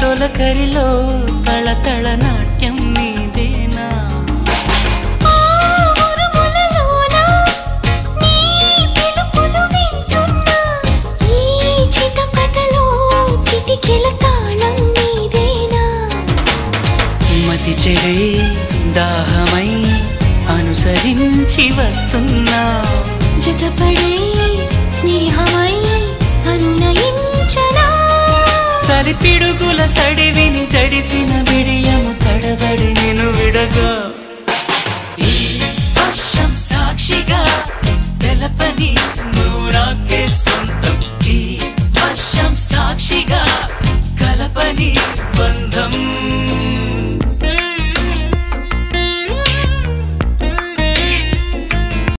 తొలకరిలో తళతళ నాట్యం నీదేనా మతి చెడే దాహమై అనుసరించి వస్తున్నా జతపడే స్నేహమై అనునయించనా చలి పిడుగుల సడివిని జడిసిన విడియము తడబడి నిన్ను విడగా